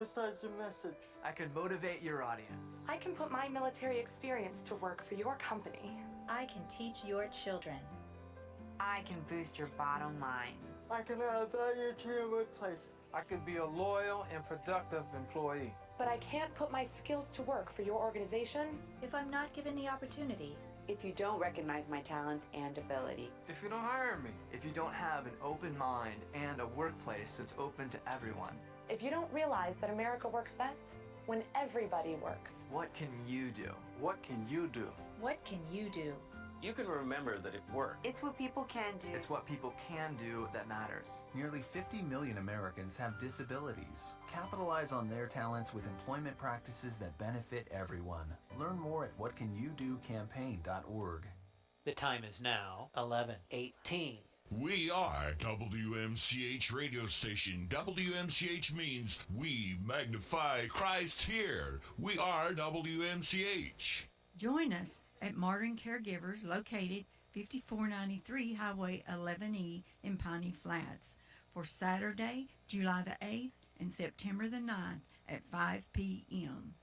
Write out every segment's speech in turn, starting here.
Besides your message, I can motivate your audience. I can put my military experience to work for your company. I can teach your children. I can boost your bottom line. I can add value to your workplace. I could be a loyal and productive employee. But I can't put my skills to work for your organization if I'm not given the opportunity. If you don't recognize my talents and ability. If you don't hire me. If you don't have an open mind and a workplace that's open to everyone. If you don't realize that America works best when everybody works. What can you do? What can you do? What can you do? You can remember that it worked. It's what people can do. It's what people can do that matters. Nearly 50 million Americans have disabilities. Capitalize on their talents with employment practices that benefit everyone. Learn more at whatcanyoudocampaign.org. The time is now 11:18. We are WMCH radio station. WMCH means we magnify Christ here. We are WMCH. Join us at Modern Caregivers located 5493 Highway 11E in Piney Flats for Saturday, July the 8th and September the 9th at 5 p.m.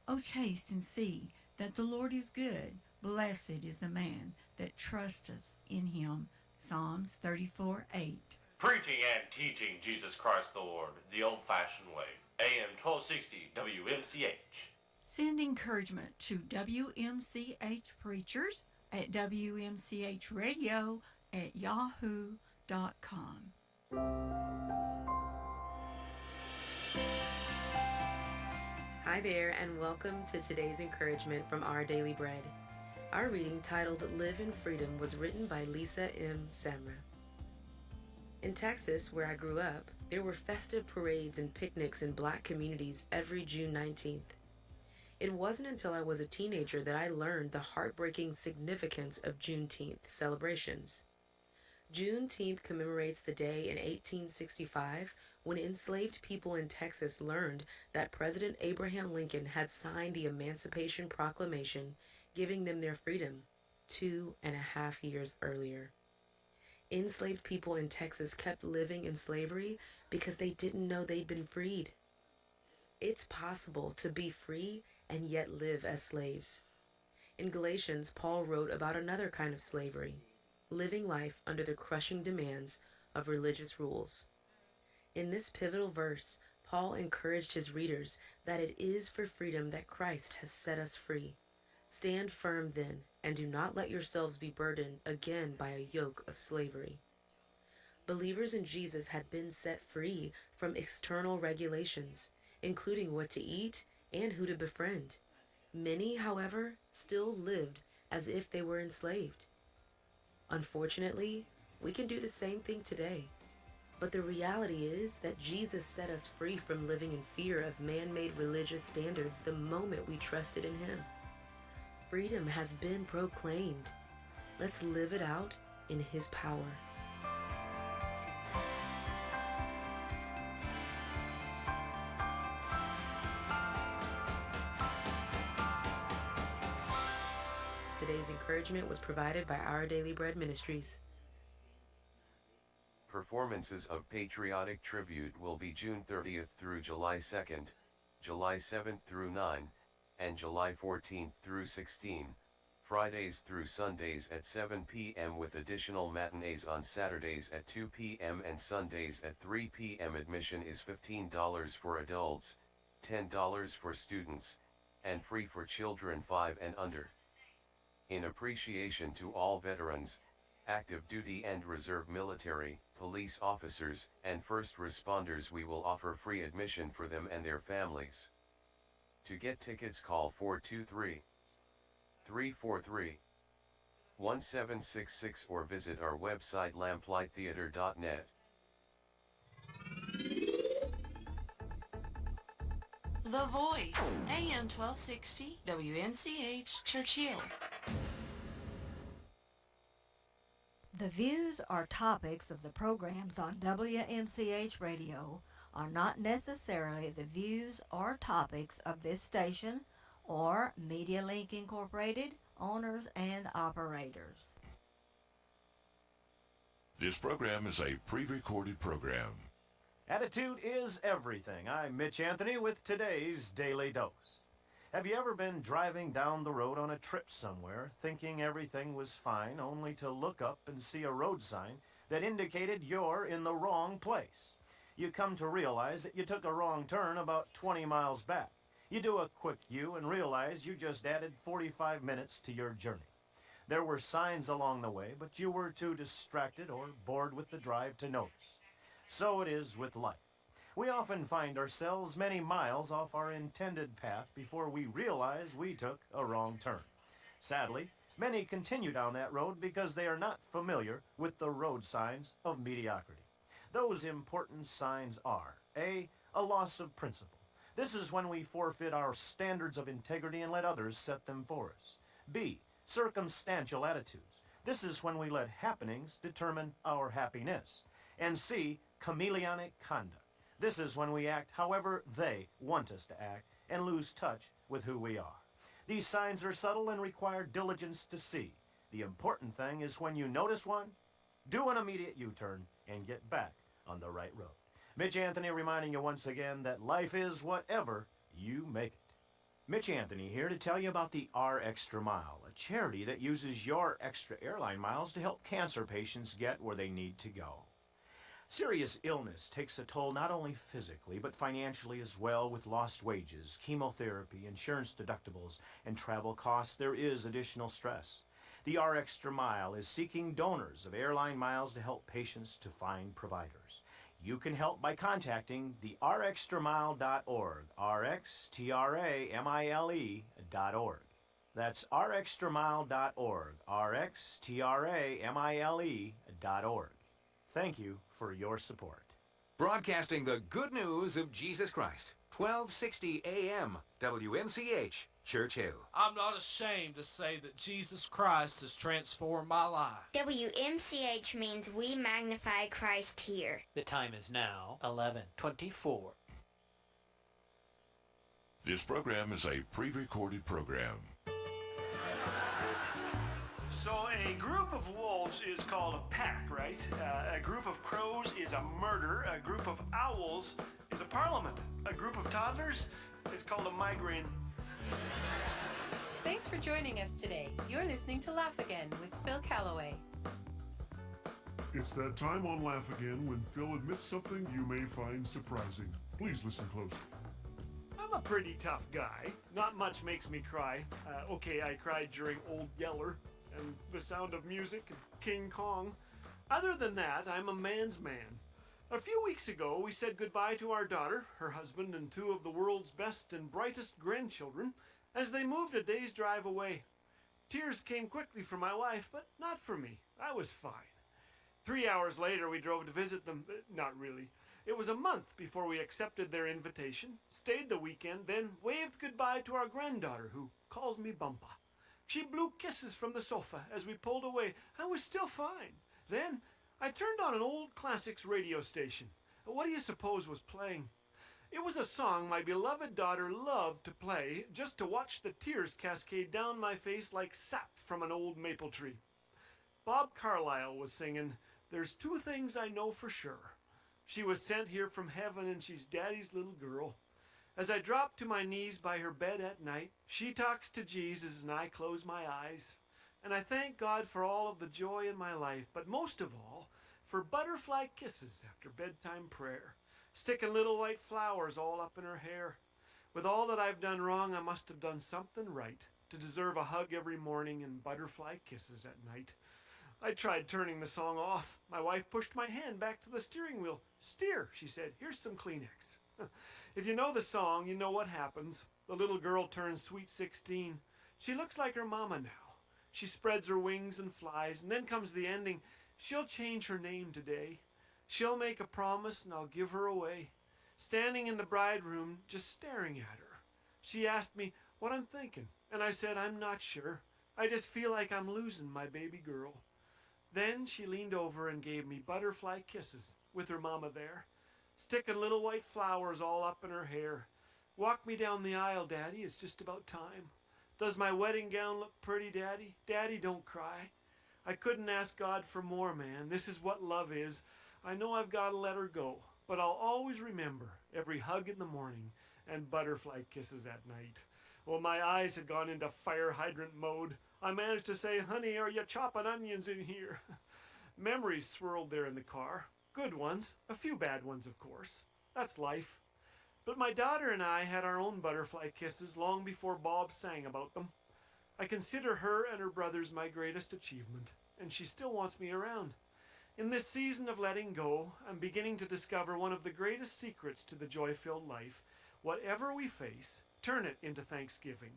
Oh, taste and see that the Lord is good. Blessed is the man that trusteth in him. Psalms 34:8. Preaching and teaching Jesus Christ the Lord the old-fashioned way. AM 1260 WMCH. Send encouragement to WMCH preachers at WMCHradio@yahoo.com. Hi there, and welcome to today's encouragement from Our Daily Bread. Our reading, titled Live in Freedom, was written by Lisa M. Samra. In Texas, where I grew up, there were festive parades and picnics in black communities every June 19th. It wasn't until I was a teenager that I learned the heartbreaking significance of Juneteenth celebrations. Juneteenth commemorates the day in 1865 when enslaved people in Texas learned that President Abraham Lincoln had signed the Emancipation Proclamation, giving them their freedom 2.5 years earlier. Enslaved people in Texas kept living in slavery because they didn't know they'd been freed. It's possible to be free and yet live as slaves. In Galatians, Paul wrote about another kind of slavery, living life under the crushing demands of religious rules. In this pivotal verse, Paul encouraged his readers that it is for freedom that Christ has set us free. Stand firm then, and do not let yourselves be burdened again by a yoke of slavery. Believers in Jesus had been set free from external regulations, including what to eat and who to befriend. Many, however, still lived as if they were enslaved. Unfortunately, we can do the same thing today. But the reality is that Jesus set us free from living in fear of man-made religious standards the moment we trusted in him. Freedom has been proclaimed. Let's live it out in his power. Today's encouragement was provided by Our Daily Bread Ministries. Performances of Patriotic Tribute will be June 30th through July 2nd, July 7th through 9, and July 14th through 16, Fridays through Sundays at 7 p.m. with additional matinees on Saturdays at 2 p.m. and Sundays at 3 p.m. Admission is $15 for adults, $10 for students, and free for children 5 and under. In appreciation to all veterans, active duty and reserve military, police officers, and first responders, we will offer free admission for them and their families. To get tickets, call 423-343-1766 or visit our website lamplighttheater.net. The Voice, AM 1260, WMCH, Churchill. The views or topics of the programs on WMCH Radio are not necessarily the views or topics of this station or MediaLink Incorporated, owners and operators. This program is a pre-recorded program. Attitude is everything. I'm Mitch Anthony with today's Daily Dose. Have you ever been driving down the road on a trip somewhere, thinking everything was fine, only to look up and see a road sign that indicated you're in the wrong place? You come to realize that you took a wrong turn about 20 miles back. You do a quick U and realize you just added 45 minutes to your journey. There were signs along the way, but you were too distracted or bored with the drive to notice. So it is with life. We often find ourselves many miles off our intended path before we realize we took a wrong turn. Sadly, many continue down that road because they are not familiar with the road signs of mediocrity. Those important signs are A loss of principle. This is when we forfeit our standards of integrity and let others set them for us. B, circumstantial attitudes. This is when we let happenings determine our happiness. And C, chameleonic conduct. This is when we act however they want us to act and lose touch with who we are. These signs are subtle and require diligence to see. The important thing is when you notice one, do an immediate U-turn and get back on the right road. Mitch Anthony reminding you once again that life is whatever you make it. Mitch Anthony here to tell you about the R Extra Mile, a charity that uses your extra airline miles to help cancer patients get where they need to go. Serious illness takes a toll not only physically but financially as well. With lost wages, chemotherapy, insurance deductibles, and travel costs, there is additional stress. The R Extra Mile is seeking donors of airline miles to help patients to find providers. You can help by contacting the rxtramile.org, rxtramile.org. That's rxtramile.org, rxtramile.org. Thank you for your support. Broadcasting the good news of Jesus Christ. 1260 AM, WMCH, Churchill. I'm not ashamed to say that Jesus Christ has transformed my life. WMCH means we magnify Christ here. The time is now 11:24. This program is a pre-recorded program. So a group of wolves is called a pack, right? A group of crows is a murder. A group of owls is a parliament. A group of toddlers is called a migraine. Thanks for joining us today. You're listening to Laugh Again with Phil Calloway. It's that time on Laugh Again when Phil admits something you may find surprising. Please listen closely. I'm a pretty tough guy. Not much makes me cry. Okay, I cried during Old Yeller and The Sound of Music and King Kong. Other than that, I'm a man's man. A few weeks ago, we said goodbye to our daughter, her husband, and two of the world's best and brightest grandchildren as they moved a day's drive away. Tears came quickly for my wife, but not for me. I was fine. 3 hours later, we drove to visit them. Not really. It was a month before we accepted their invitation, stayed the weekend, then waved goodbye to our granddaughter, who calls me Bumpa. She blew kisses from the sofa as we pulled away. I was still fine. Then I turned on an old classics radio station. What do you suppose was playing? It was a song my beloved daughter loved to play, just to watch the tears cascade down my face like sap from an old maple tree. Bob Carlyle was singing, "There's two things I know for sure. She was sent here from heaven and she's Daddy's little girl." As I drop to my knees by her bed at night, she talks to Jesus and I close my eyes. And I thank God for all of the joy in my life, but most of all, for butterfly kisses after bedtime prayer, sticking little white flowers all up in her hair. With all that I've done wrong, I must have done something right to deserve a hug every morning and butterfly kisses at night. I tried turning the song off. My wife pushed my hand back to the steering wheel. "Steer," she said. "Here's some Kleenex." If you know the song, you know what happens. The little girl turns sweet 16. She looks like her mama now. She spreads her wings and flies, and then comes the ending. She'll change her name today. She'll make a promise, and I'll give her away. Standing in the bride room, just staring at her, she asked me what I'm thinking, and I said, "I'm not sure. I just feel like I'm losing my baby girl." Then she leaned over and gave me butterfly kisses with her mama there, sticking little white flowers all up in her hair. "Walk me down the aisle, Daddy. It's just about time. Does my wedding gown look pretty, Daddy? Daddy, don't cry. I couldn't ask God for more, man. This is what love is. I know I've got to let her go, but I'll always remember every hug in the morning and butterfly kisses at night. Well, my eyes had gone into fire hydrant mode. I managed to say, "Honey, are you chopping onions in here?" Memories swirled there in the car. Good ones, a few bad ones, of course. That's life. But my daughter and I had our own butterfly kisses long before Bob sang about them. I consider her and her brothers my greatest achievement, and she still wants me around. In this season of letting go, I'm beginning to discover one of the greatest secrets to the joy-filled life. Whatever we face, turn it into thanksgiving.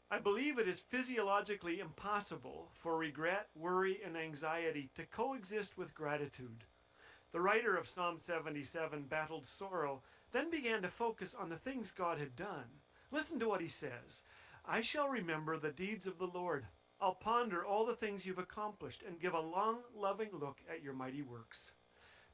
I believe it is physiologically impossible for regret, worry, and anxiety to coexist with gratitude. The writer of Psalm 77 battled sorrow, then began to focus on the things God had done. Listen to what he says. "I shall remember the deeds of the Lord. I'll ponder all the things you've accomplished and give a long, loving look at your mighty works."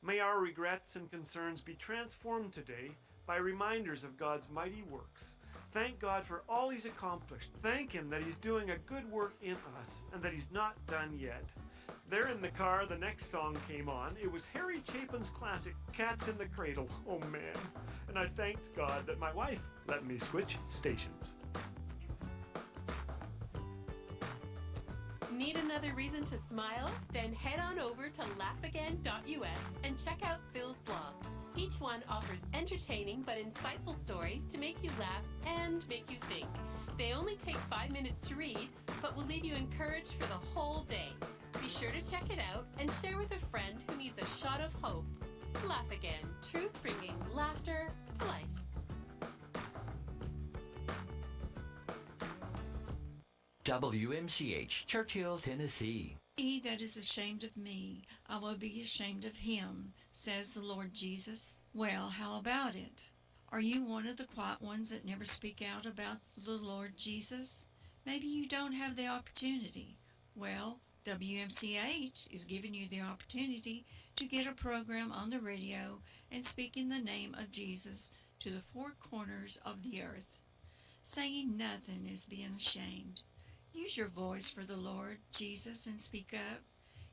May our regrets and concerns be transformed today by reminders of God's mighty works. Thank God for all he's accomplished. Thank him that he's doing a good work in us and that he's not done yet. There in the car, the next song came on. It was Harry Chapin's classic, "Cats in the Cradle." Oh man. And I thanked God that my wife let me switch stations. Need another reason to smile? Then head on over to laughagain.us and check out Phil's blog. Each one offers entertaining but insightful stories to make you laugh and make you think. They only take 5 minutes to read, but will leave you encouraged for the whole day. Be sure to check it out and share with a friend who needs a shot of hope. Laugh Again, truth bringing laughter to life. WMCH, Churchill, Tennessee. He that is ashamed of me, I will be ashamed of him, says the Lord Jesus. Well, how about it? Are you one of the quiet ones that never speak out about the Lord Jesus? Maybe you don't have the opportunity. Well, WMCH is giving you the opportunity to get a program on the radio and speak in the name of Jesus to the four corners of the earth. Saying nothing is being ashamed. Use your voice for the Lord Jesus and speak up.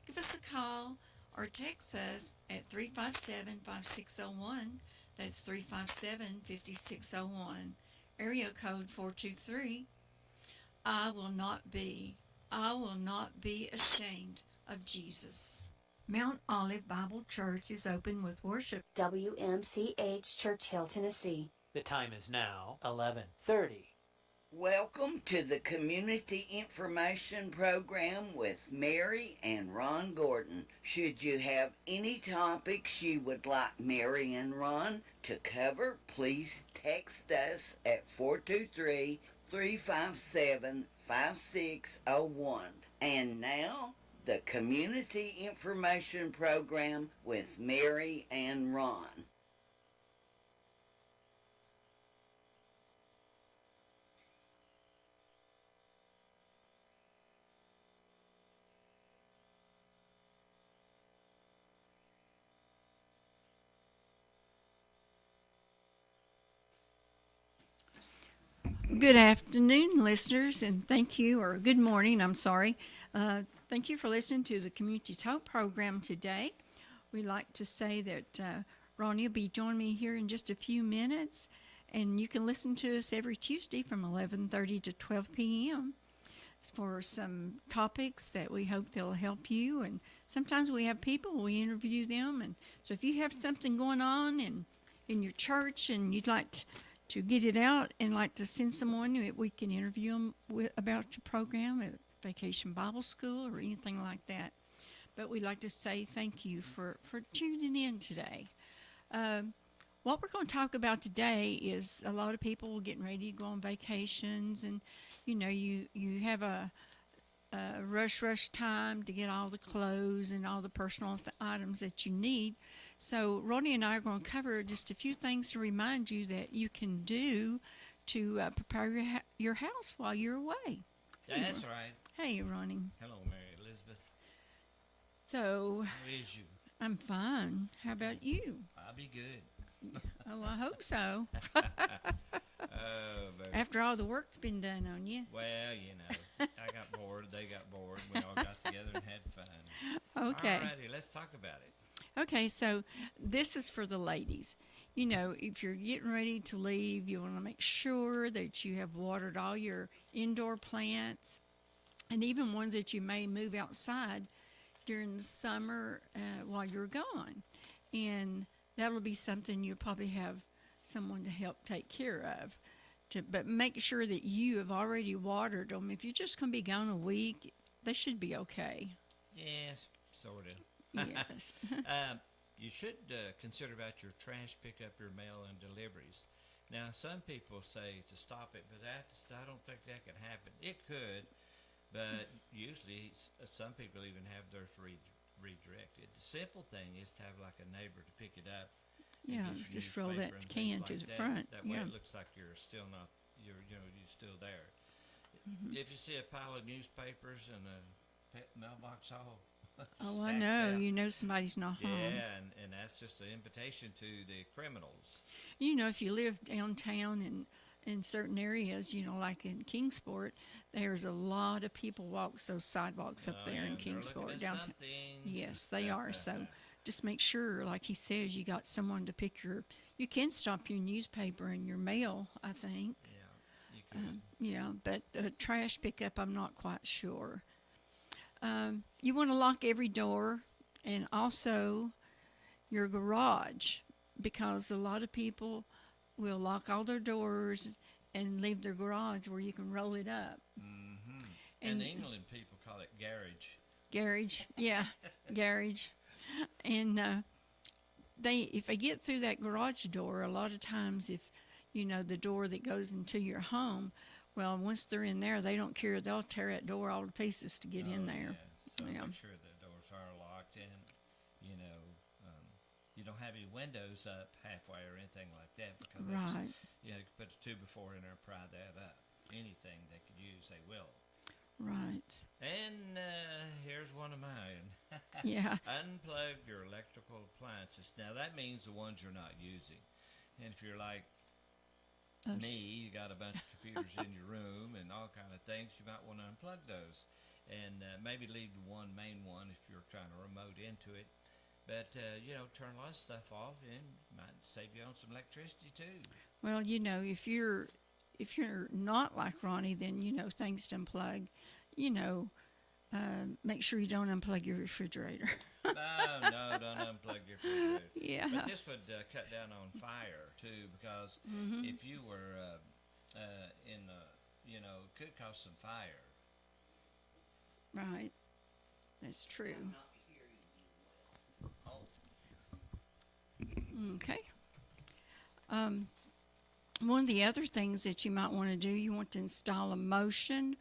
Give us a call or text us at 357-5601. That's 357-5601. Area code 423. I will not be ashamed of Jesus. Mount Olive Bible Church is open with worship. WMCH Churchill, Tennessee. The time is now 11:30. Welcome to the Community Information Program with Mary and Ron Gordon. Should you have any topics you would like Mary and Ron to cover, please text us at 423-357-5601. And now, the Community Information Program with Mary and Ron. Good afternoon, listeners, and thank you, or good morning, I'm sorry. Thank you for listening to the Community Talk program today. We'd like to say that Ronnie will be joining me here in just a few minutes, and you can listen to us every Tuesday from 11:30 to 12 p.m. for some topics that we hope they'll help you. And sometimes we have people, we interview them, and so if you have something going on in your church and you'd like to get it out and like to send someone, we can interview them about your program at Vacation Bible School or anything like that. But we'd like to say thank you for tuning in today. What we're going to talk about today is a lot of people getting ready to go on vacations, and you have a rush time to get all the clothes and all the personal items that you need. So Ronnie and I are going to cover just a few things to remind you that you can do to prepare your house while you're away. That's right. Hey, Ronnie. Hello, Mary Elizabeth. So, How is you? I'm fine. How about you? I'll be good. Oh, I hope so. Oh, baby. After all the work's been done on you. Well, I got bored. They got bored. We all got together and had fun. Okay. Alrighty, let's talk about it. Okay, so this is for the ladies. You know, if you're getting ready to leave, you want to make sure that you have watered all your indoor plants and even ones that you may move outside during the summer while you're gone. And that'll be something you'll probably have someone to help take care of. But make sure that you have already watered them. If you're just going to be gone a week, they should be okay. Yes, sort of. Yes. You should consider about your trash pickup, your mail, and deliveries. Now, some people say to stop it, but I don't think that could happen. It could, but usually some people even have theirs redirected. The simple thing is to have like a neighbor to pick it up. Yeah, just roll that can to the front. That way yeah. it looks like you're still not, you're still there. Mm-hmm. If you see a pile of newspapers and a pet mailbox all Oh, I know. out, You know somebody's not home. yeah, and that's just an invitation to the criminals. You know, if you live downtown and in certain areas, you know, like in Kingsport, there's a lot of people walk those sidewalks up there in Kingsport. Downtown. Yes, they are. So just make sure, like he says, you got someone to pick your. You can stop your newspaper and your mail, I think. Yeah, you can. Yeah, but trash pickup, I'm not quite sure. You want to lock every door and also your garage, because a lot of people will lock all their doors and leave their garage where you can roll it up. Mm-hmm. In England, people call it garage. Garage, yeah, garage. And if they get through that garage door, a lot of times if, you know, the door that goes into your home, well, once they're in there, they don't care. They'll tear that door all to pieces to get in there. Yeah. So make sure the doors are locked and, you know, you don't have any windows up halfway or anything like that, because right. You know, you can put a 2x4 in there and pry that up. Anything they could use, they will. Right. And here's one of mine. Yeah. Unplug your electrical appliances. Now, that means the ones you're not using. And if you're like me, you got a bunch of computers in your room and all kind of things, you might want to unplug those. And maybe leave the one main one if you're trying to remote into it. But, you know, turn a lot of stuff off and might save you on some electricity too. Well, you know, if you're not like Ronnie, then, you know, things to unplug. You know, make sure you don't unplug your refrigerator. No, don't unplug your refrigerator. Yeah. But this would cut down on fire too, because if you were you know, it could cause some fire. Right. That's true. Okay. One of the other things that you might want to do, you want to install a motion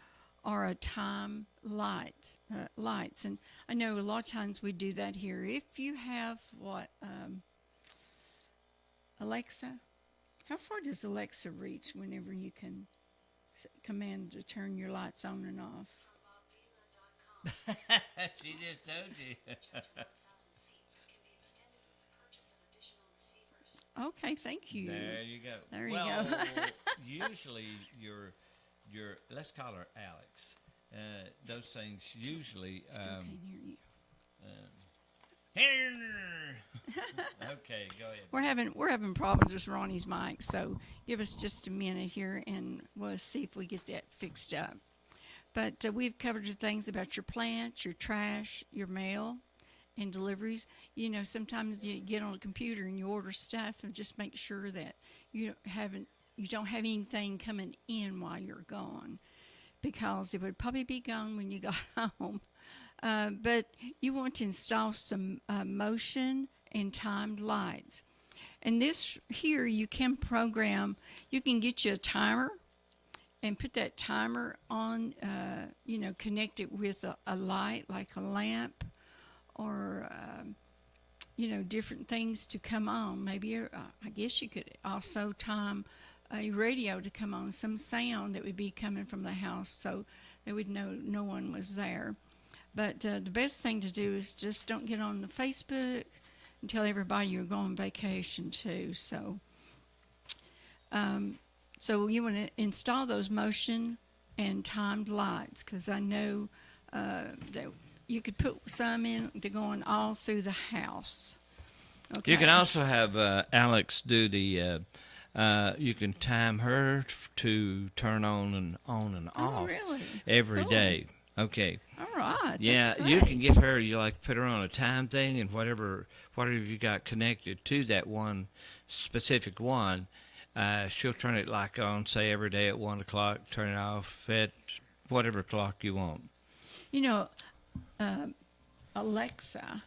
or a time lights. And I know a lot of times we do that here. If you have Alexa, how far does Alexa reach whenever you can command to turn your lights on and off? She just told you. Okay, thank you. There you go. There you go. Usually your let's call her Alex. Those things usually. Still can't hear you. Okay, go ahead. We're having problems with Ronnie's mic, so give us just a minute here, and we'll see if we get that fixed up. But we've covered the things about your plants, your trash, your mail, and deliveries. You know, sometimes you get on a computer and you order stuff, and just make sure that you don't have anything coming in while you're gone, because it would probably be gone when you got home. But you want to install some motion and timed lights. And this here, you can program, you can get you a timer and put that timer on, you know, connect it with a light like a lamp, or, you know, different things to come on. Maybe, I guess you could also time a radio to come on, some sound that would be coming from the house, so they would know no one was there. But the best thing to do is just don't get on the Facebook and tell everybody you're going on vacation too. So, so you want to install those motion and timed lights, because I know that you could put some in to go on all through the house. Okay. You can also have Alex do the. You can time her to turn on and off really? every Cool. day. Okay. All right. Yeah, that's you great. can get her. You like put her on a time thing, and whatever you got connected to that one specific one, she'll turn it like on, say every day at 1 o'clock. Turn it off at whatever clock you want. You know, Alexa.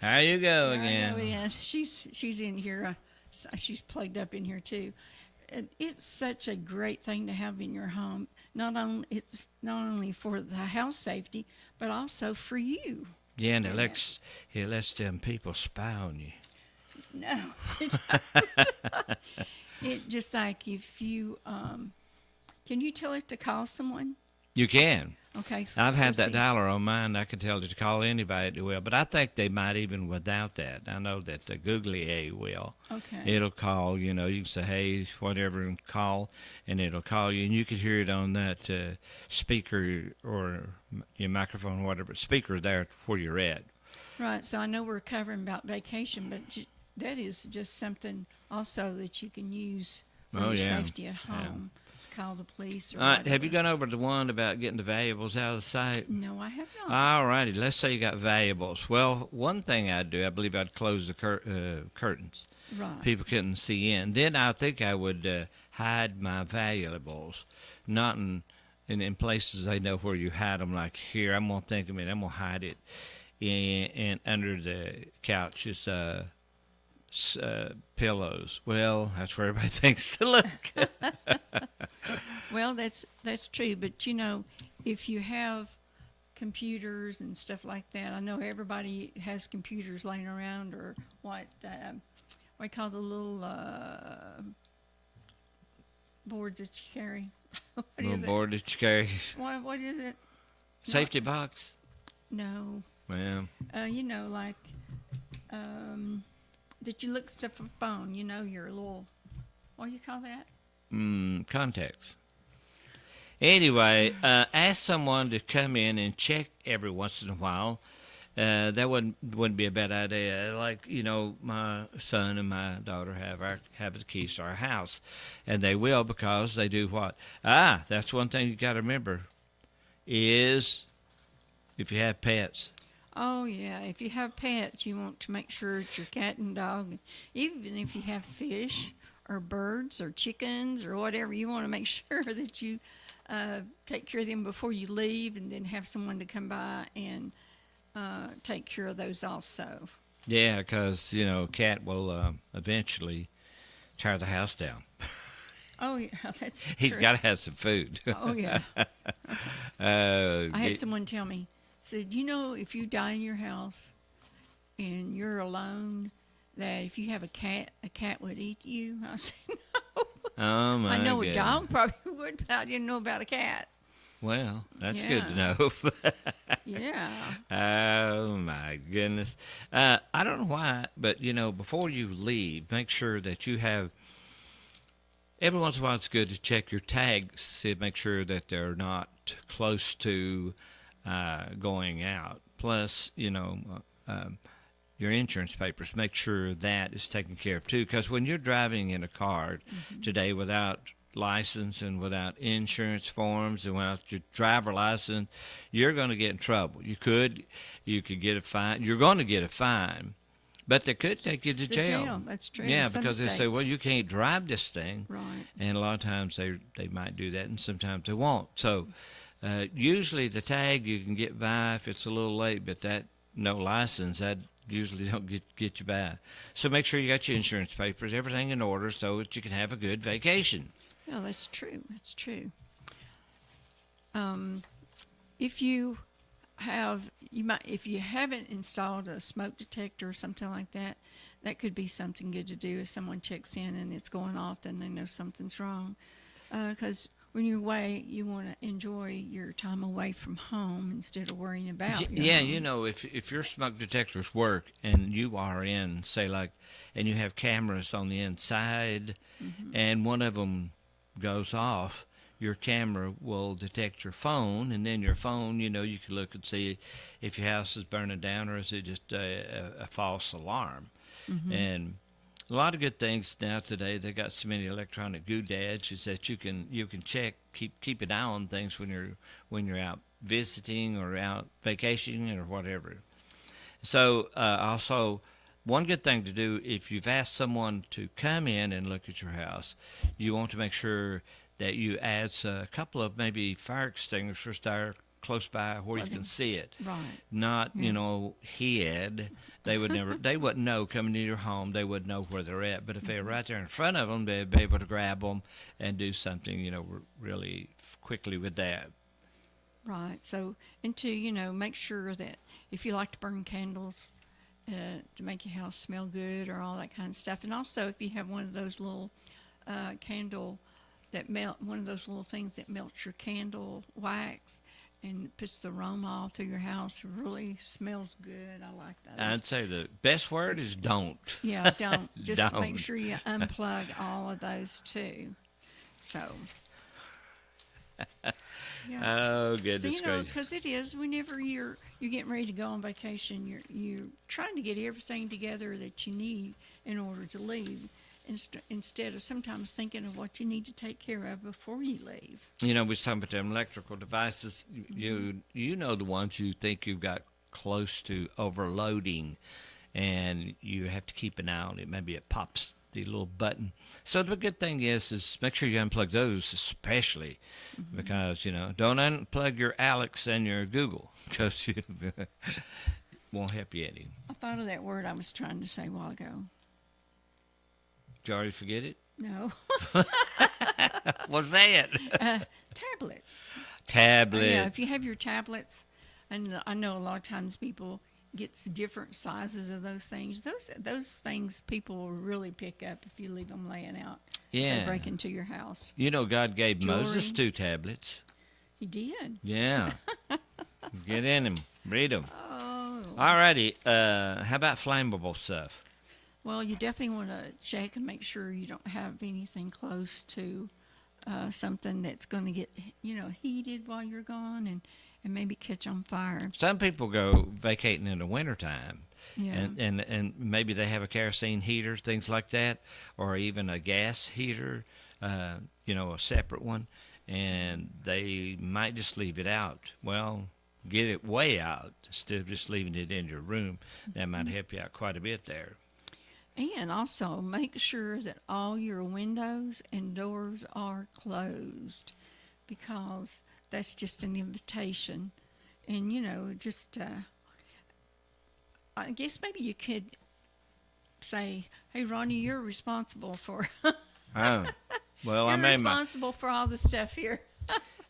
How you go There I again? go again. She's in here. She's plugged up in here too. It's such a great thing to have in your home. It's not only for the house safety, but also for you. Yeah, and it lets them people spy on you. No, it just like if you can you tell it to call someone? You can. Okay. I've had that see. dialer on mine. I can tell it to call anybody that will, but I think they might even without that. I know that the Googly A will. Okay. It'll call. You know, you can say, "Hey, whatever," and call, and it'll call you, and you can hear it on that speaker or your microphone, whatever speaker there where you're at. Right. So I know we're covering about vacation, but that is just something also that you can use for your safety at home. Call the police or whatever. Have you gone over the one about getting the valuables out of the site? No, I have not. All righty. Let's say you got valuables. Well, one thing I'd do, I believe I'd close the curtains. Right. People couldn't see in. Then I think I would hide my valuables, not in places they know where you hide them. Like here, I'm going to think of it. I'm going to hide it in under the couch. Just pillows. Well, that's where everybody thinks to look. Well, that's true. But you know, if you have computers and stuff like that, I know everybody has computers laying around, or what we call the little boards that you carry. What is it? Board that you carry. What is it? Safety box. No. Well. You know, like that you look stuff on phone. You know, your little, what do you call that? Contacts. Anyway, ask someone to come in and check every once in a while. That wouldn't be a bad idea. Like, you know, my son and my daughter have the keys to our house, and they will because they do what? That's one thing you got to remember is if you have pets. Oh, yeah. If you have pets, you want to make sure it's your cat and dog. Even if you have fish or birds or chickens or whatever, you want to make sure that you take care of them before you leave, and then have someone to come by and take care of those also. Yeah, because, you know, cat will eventually tear the house down. Oh, yeah, that's true. He's got to have some food. Oh, yeah. I had someone tell me, said, you know, if you die in your house and you're alone, that if you have a cat would eat you. I said, no. Oh, my I know goodness. a dog probably would, but I didn't know about a cat. Well, that's good to know. Yeah. Oh, my goodness. I don't know why, but, you know, before you leave, make sure that you have, every once in a while it's good to check your tags to make sure that they're not close to going out. Plus, you know, your insurance papers, make sure that is taken care of too. Because when you're driving in a car today without license and without insurance forms and without your driver license, you're going to get in trouble. You could get a fine. You're going to get a fine, but they could take you to jail. That's true. Yeah, In some because they say, states. well, you can't drive this thing. Right. And a lot of times they might do that, and sometimes they won't. So usually the tag you can get by if it's a little late, but that no license, that usually don't get you by. So make sure you got your insurance papers, everything in order, so that you can have a good vacation. Yeah, that's true. That's true. If you haven't installed a smoke detector or something like that, that could be something good to do. If someone checks in and it's going off, then they know something's wrong. Because when you're away, you want to enjoy your time away from home instead of worrying about your home. You know, if your smoke detectors work and you are in, say, like, and you have cameras on the inside, and one of them goes off, your camera will detect your phone, and then your phone, you can look and see if your house is burning down or is it just a false alarm. And a lot of good things now today. They got so many electronic doodads is that you can check, keep an eye on things when you're out visiting or out vacationing or whatever. So also, one good thing to do if you've asked someone to come in and look at your house, you want to make sure that you add a couple of maybe fire extinguishers there close by where you can see it. Right. Not, hid. They wouldn't know coming into your home. They wouldn't know where they're at. But if they're right there in front of them, they'd be able to grab them and do something, really quickly with that. Right. So, and to, make sure that if you like to burn candles to make your house smell good or all that kind of stuff. And also if you have one of those little candle that one of those little things that melts your candle wax and puts the aroma all through your house, really smells good. I like that. I'd say the best word is don't. Yeah, don't. Just Don't. make sure you unplug all of those too. So. Yeah. Oh, goodness So, gracious. because it is, whenever you're getting ready to go on vacation, you're trying to get everything together that you need in order to leave, instead of sometimes thinking of what you need to take care of before you leave. We was talking about them electrical devices. You know the ones you think you've got close to overloading, and you have to keep an eye on it. Maybe it pops the little button. So the good thing is make sure you unplug those, especially because don't unplug your Alex and your Google because you won't help you any. I thought of that word I was trying to say a while ago. Did you already forget it? No. What's that? Tablets. Tablet. Yeah, if you have your tablets, and I know a lot of times people gets different sizes of those things. Those things people will really pick up if you leave them laying out. Yeah. They break into your house. God gave Jewelry. Moses 2 tablets. He did. Yeah. Get in them. Read them. Oh. All righty. How about flammable stuff? Well, you definitely want to check and make sure you don't have anything close to something that's going to get, heated while you're gone and maybe catch on fire. Some people go vacating in the wintertime. Yeah. And maybe they have a kerosene heater, things like that, or even a gas heater, a separate one, and they might just leave it out. Well, get it way out instead of just leaving it in your room. That might help you out quite a bit there. And also make sure that all your windows and doors are closed, because that's just an invitation. And, I guess maybe you could say, hey, Ronnie, you're responsible for... Oh, well, you're responsible for all the stuff here.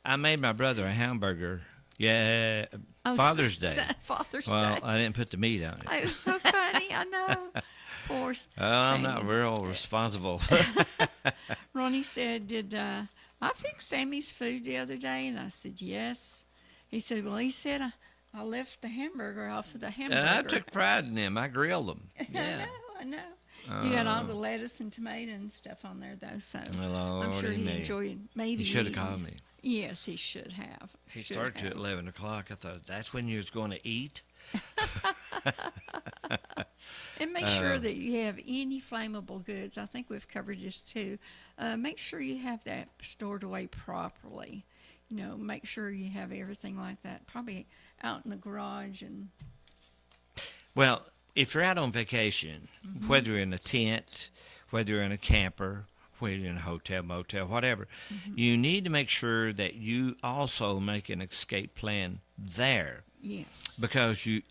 I made my brother a hamburger. Yeah, Oh, Father's Day. Father's well, Day. I didn't put the meat on it. It was so funny, I know. Poor I'm Sammy. not real responsible. Ronnie said, did I fix Sammy's food the other day? And I said, yes. He said, well, I left the hamburger off of the hamburger. And I took pride in them. I grilled them. Yeah. I know. You got all the lettuce and tomato and stuff on there, though, so I'm sure he enjoyed maybe He should have eating. called me. Yes, he should have. He started to at 11 o'clock. I thought, that's when you was going to eat? And make sure that you have any flammable goods. I think we've covered this too. Make sure you have that stored away properly. Make sure you have everything like that. Probably out in the garage. And Well, if you're out on vacation, whether you're in a tent, whether you're in a camper, whether you're in a hotel, motel, whatever, you need to make sure that you also make an escape plan there. Yes. Because we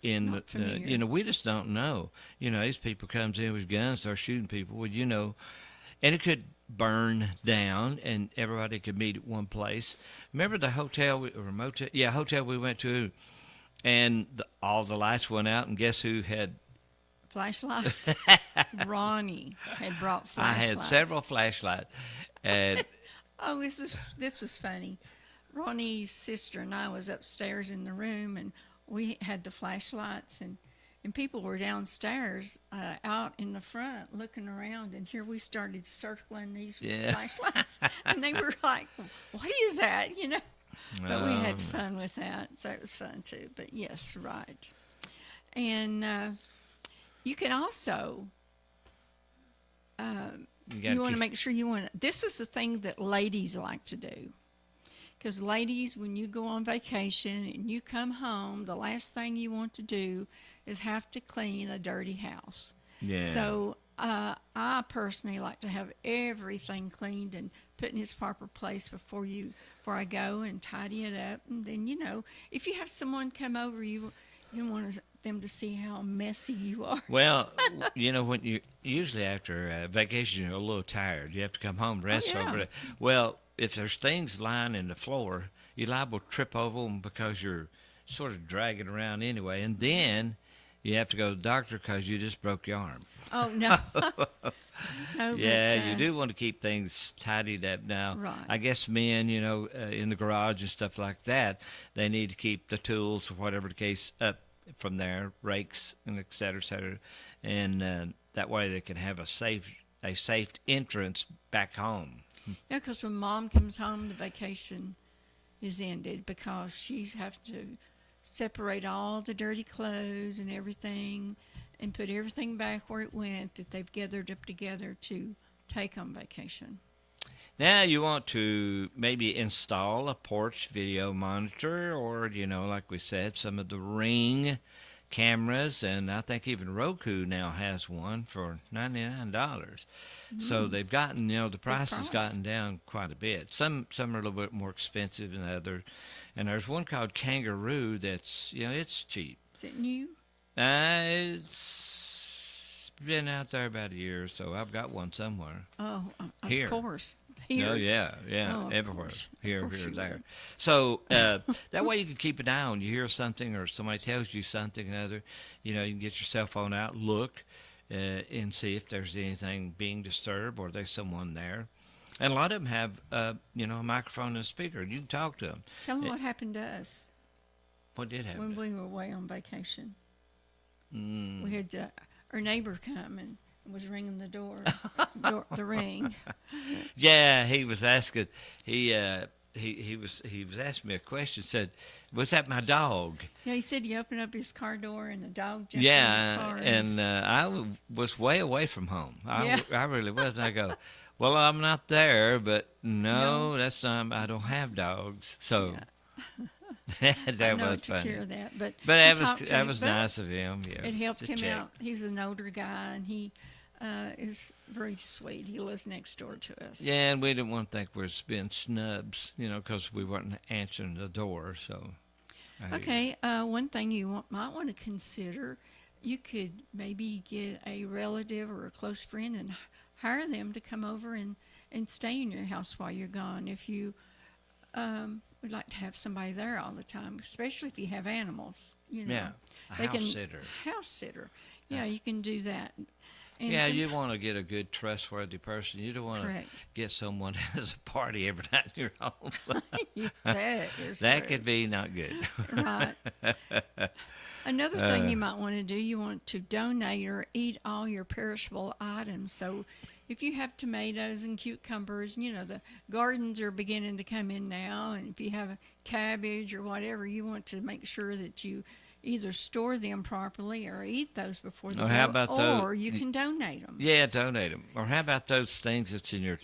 just don't know. These people comes in with guns, start shooting people. Well, and it could burn down, and everybody could meet at one place. Remember the hotel or motel? Yeah, hotel we went to, and all the lights went out, and guess who had flashlights? Ronnie had brought flashlights. I had several flashlights, and oh, this was funny. Ronnie's sister and I was upstairs in the room, and we had the flashlights, and and people were downstairs out in the front looking around, and here we started circling these flashlights, and they were like, "What is that?" You know. But we had fun with that, so it was fun too. But yes, right. And you can also you want to make sure you want to. This is the thing that ladies like to do. Because ladies, when you go on vacation and you come home, the last thing you want to do is have to clean a dirty house. Yeah. So I personally like to have everything cleaned and put in its proper place before I go and tidy it up. And then, you know, if you have someone come over, you want them to see how messy you are. Well, you know, when you usually after vacation, you're a little tired. You have to come home, rest over it. Well, if there's things lying in the floor, you're liable to trip over them because you're sort of dragging around anyway. And then you have to go to the doctor because you just broke your arm. Oh, no. No, yeah, but, you do want to keep things tidied up now. Right. I guess men, you know, in the garage and stuff like that, they need to keep the tools or whatever the case up from there, rakes and et cetera, and that way they can have a safe entrance back home. Yeah, because when Mom comes home, the vacation is ended because she's have to separate all the dirty clothes and everything and put everything back where it went that they've gathered up together to take on vacation. Now you want to maybe install a porch video monitor or, you know, like we said, some of the Ring cameras, and I think even Roku now has one for $99. So they've gotten, you know, the price has gotten down quite a bit. Some are a little bit more expensive than others. And there's one called Kangaroo that's, you know, it's cheap. Is it new? It's been out there about a year or so. I've got one somewhere. Oh, of Here. course. Here? Oh, yeah, Oh, everywhere. course. Here, Of course you there. would. So that way you can keep an eye on. You hear something or somebody tells you something or other, you know, you can get your cell phone out, look, and see if there's anything being disturbed or there's someone there. And a lot of them have, you know, a microphone and a speaker. You can talk to them. Tell them what happened to us What did happen? when we were away on vacation. Mm. We had our neighbor come and was ringing the door, the ring. Yeah, he was asking. He was asking me a question. Said, "Was that my dog?" Yeah, he said he opened up his car door and the dog jumped in his Yeah, car. and I was way away from home. Yeah. I really was. And I go, "Well, I'm not there, but no, that's not. I don't have dogs." So that I know was it took funny. care of that, but that we talked to that him, was but nice of him. Yeah, it helped to him check. out. He's an older guy, and he is very sweet. He lives next door to us. Yeah, and we didn't want to think we were being snubs, you know, because we weren't answering the door. So. Okay, one thing you might want to consider, you could maybe get a relative or a close friend and hire them to come over and stay in your house while you're gone. If you would like to have somebody there all the time, especially if you have animals, you know. Yeah, a house sitter. House sitter. Yeah, you can do that. And yeah, you want to get a good, trustworthy person. You don't want to get someone that has a party every night in your home. That is that true. could be not good. Right. Another thing you might want to do, you want to donate or eat all your perishable items. So if you have tomatoes and cucumbers, you know, the gardens are beginning to come in now, and if you have a cabbage or whatever, you want to make sure that you either store them properly or eat those before they go, how about those? or you can donate them. Yeah, donate them. Or how about those things that's in your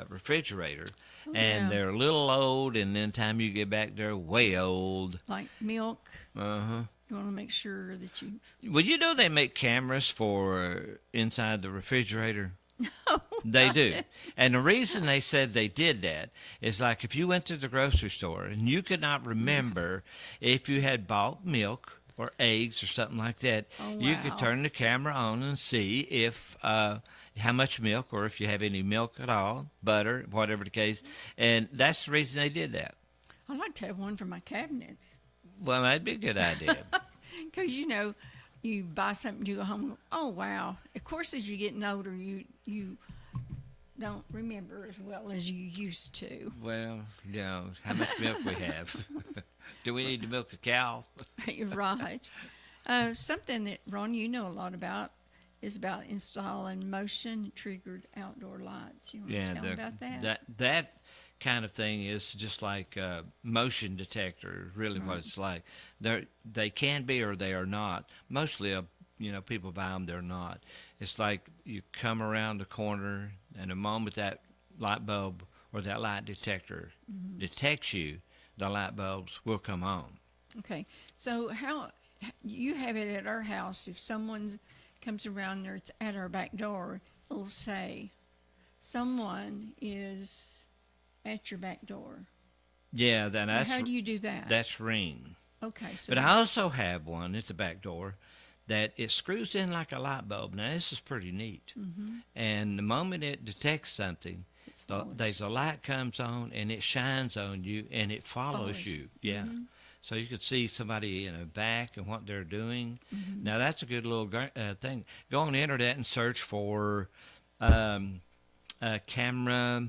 refrigerator, and they're a little old, and then time you get back, they're way old. Like milk. Uh-huh. You want to make sure that you... Well, you know they make cameras for inside the refrigerator? No. They do. And the reason they said they did that is like if you went to the grocery store and you could not remember if you had bought milk or eggs or something like that, you could turn the camera on and see if how much milk, or if you have any milk at all, butter, whatever the case. And that's the reason they did that. I'd like to have one for my cabinets. Well, that'd be a good idea. Because, you know, you buy something, you go home and go, oh, wow. Of course, as you're getting older, you don't remember as well as you used to. Well, you know, how much milk we have. Do we need to milk a cow? You're right. Something that, Ron, you know a lot about is about installing motion triggered outdoor lights. You want to tell about that? That kind of thing is just like a motion detector, really what it's like. They can be or they are not. Mostly, people buy them, they're not. It's like you come around the corner, and the moment that light bulb or that light detector detects you, the light bulbs will come on. Okay. So how you have it at our house, if someone comes around there, it's at our back door, it'll say, someone is at your back door. Yeah, how do you do that? That's Ring. Okay. So but I also have one at the back door that it screws in like a light bulb. Now, this is pretty neat. And the moment it detects something, there's a light comes on, and it shines on you, and it follows you. Yeah. So you could see somebody in the back and what they're doing. Now, that's a good little thing. Go on the internet and search for a camera.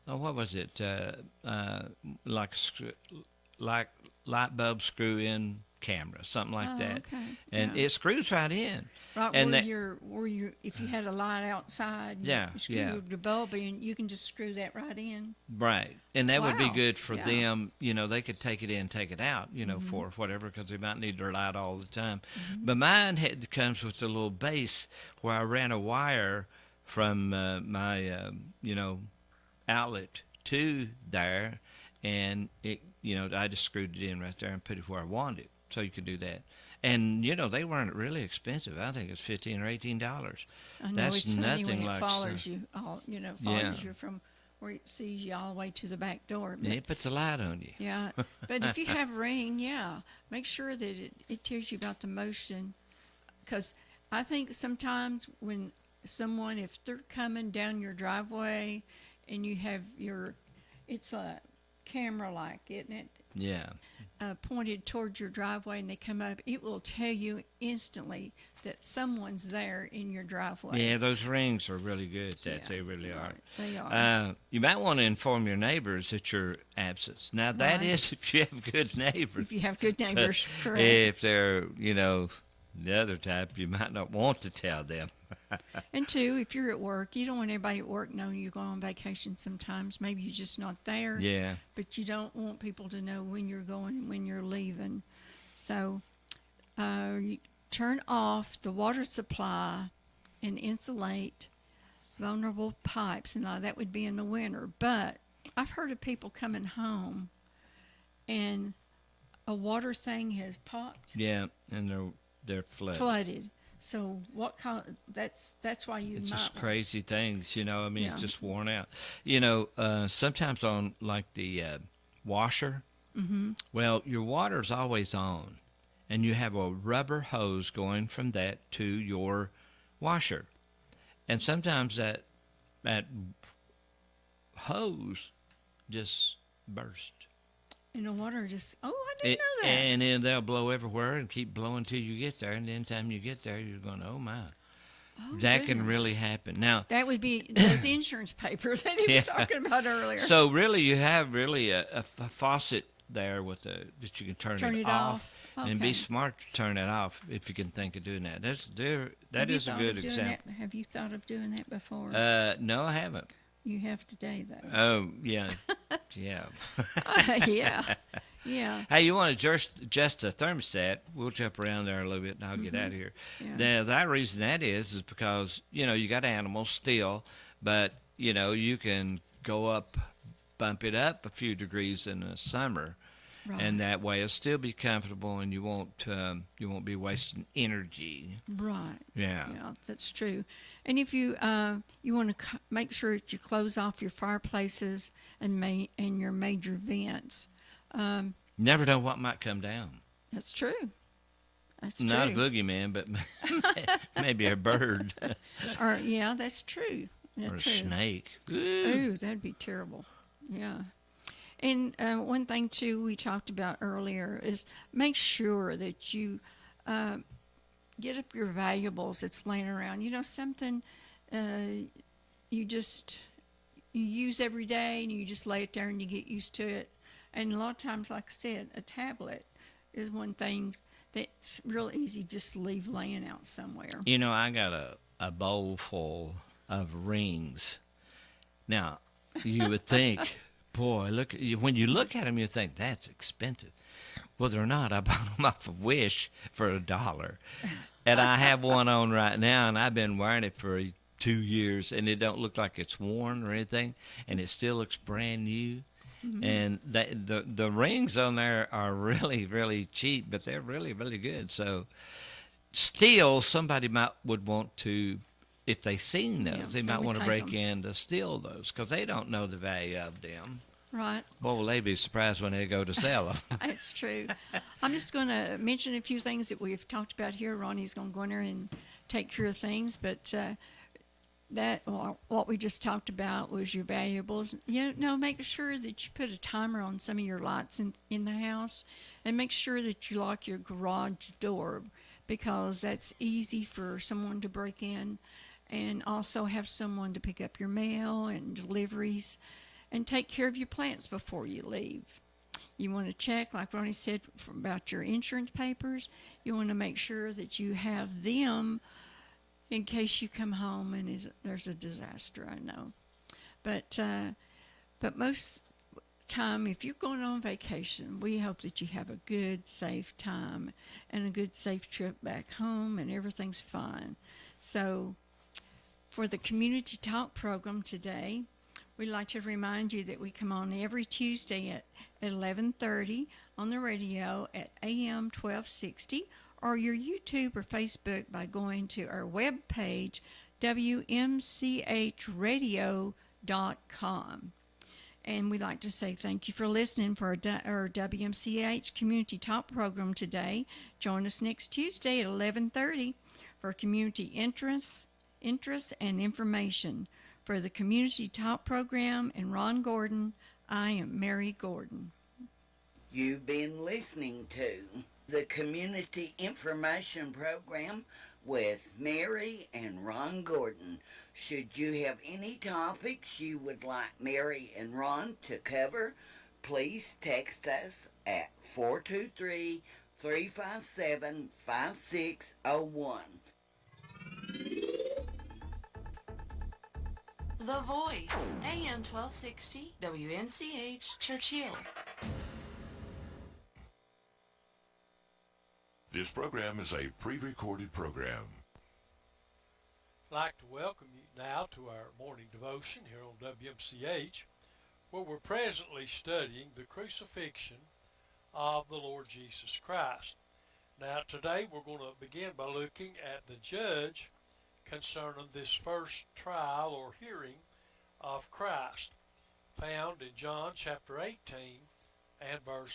Oh, what was it? Like light bulb screw-in camera, something like that. Okay. And it screws right in. Right, and where you, if you had a light outside, you screw the bulb in, you can just screw that right in. Right, and that would be good for Yeah. them. They could take it in, take it out, for whatever, because they might need their light all the time. But mine comes with a little base where I ran a wire from my, outlet to there, and it, I just screwed it in right there and put it where I wanted it. So you could do that. And, they weren't really expensive. I think it's $15 or $18. I know, That's it's funny nothing when like it follows you, follows you from where it sees you all the way to the back door. But, it puts a light on you. Yeah, but if you have Ring, make sure that it tells you about the motion, because I think sometimes when someone, if they're coming down your driveway and you have it's a camera-like, isn't it? Yeah. Pointed towards your driveway, and they come up, it will tell you instantly that someone's there in your driveway. Yeah, those Rings are really good at that. They really are. They are. You might want to inform your neighbors at your absence. Now, that is if you have good neighbors. If you have good neighbors, correct. If they're, the other type, you might not want to tell them. And two, if you're at work, you don't want everybody at work knowing you're going on vacation sometimes. Maybe you're just not there. Yeah. But you don't want people to know when you're going and when you're leaving. So you turn off the water supply and insulate vulnerable pipes. And that would be in the winter. But I've heard of people coming home and a water thing has popped. Yeah, and they're flooded. So what kind? That's why you. It's might just crazy things, It's just worn out. Sometimes on like the washer. Well, your water's always on, and you have a rubber hose going from that to your washer, and sometimes that hose just burst. And the water just, I didn't know that. And then they'll blow everywhere and keep blowing till you get there. And then time you get there, you're going, oh, my. That can really happen. Now, that would be those insurance papers that he was talking about earlier. So really, you have really a faucet there that you can turn it off. Okay. And be smart to turn it off if you can think of doing that. That is a good example. Have you thought of doing that before? No, I haven't. You have today, though. Oh, yeah. Yeah. Yeah. Hey, you want to adjust the thermostat? We'll jump around there a little bit, and I'll get out of here. Yeah. The reason that is because, you got animals still, but, you can bump it up a few degrees in the summer. Right. And that way it'll still be comfortable, and you won't be wasting energy. Right. Yeah. Yeah, that's true. And if you want to make sure that you close off your fireplaces and your major vents. Never know what might come down. That's true. That's Not true. a boogeyman, but maybe a bird. That's true. That's or a true. snake. Ooh, that'd be terrible. Yeah. And one thing, too, we talked about earlier is make sure that you get up your valuables that's laying around. Something you use every day and you just lay it there and you get used to it. And a lot of times, like I said, a tablet is one thing that's real easy just to leave laying out somewhere. You know, I got a bowl full of rings. Now, you would think, boy, when you look at them, you think that's expensive. Well, they're not. I bought them off of Wish for $1. And I have one on right now, and I've been wearing it for 2 years, and it don't look like it's worn or anything, and it still looks brand new. Mm-hmm. And the rings on there are really, really cheap, but they're really, really good. So still, somebody would want to, if they seen those, they might want to break in to steal those because they don't know the value of them. Right. Well, will they be surprised when they go to sell them? That's true. I'm just going to mention a few things that we've talked about here. Ronnie's going to go in there and take care of things, but what we just talked about was your valuables. Make sure that you put a timer on some of your lights in the house, and make sure that you lock your garage door because that's easy for someone to break in, and also have someone to pick up your mail and deliveries. And take care of your plants before you leave. You want to check, like Ronnie said, about your insurance papers. You want to make sure that you have them in case you come home and there's a disaster, I know. But most time, if you're going on vacation, we hope that you have a good, safe time and a good, safe trip back home and everything's fine. So for the Community Talk program today, we'd like to remind you that we come on every Tuesday at 11:30 on the radio at AM 1260 or your YouTube or Facebook by going to our webpage, WMCHradio.com. And we'd like to say thank you for listening for our WMCH Community Talk program today. Join us next Tuesday at 11:30 for community interest and information. For the Community Talk program and Ron Gordon, I am Mary Gordon. You've been listening to the Community Information Program with Mary and Ron Gordon. Should you have any topics you would like Mary and Ron to cover, please text us at 423-357-5601. The Voice, AM 1260, WMCH, Churchill. This program is a pre-recorded program. I'd like to welcome you now to our morning devotion here on WMCH, where we're presently studying the crucifixion of the Lord Jesus Christ. Now today we're going to begin by looking at the judge concerning this first trial or hearing of Christ, found in John chapter 18 and verse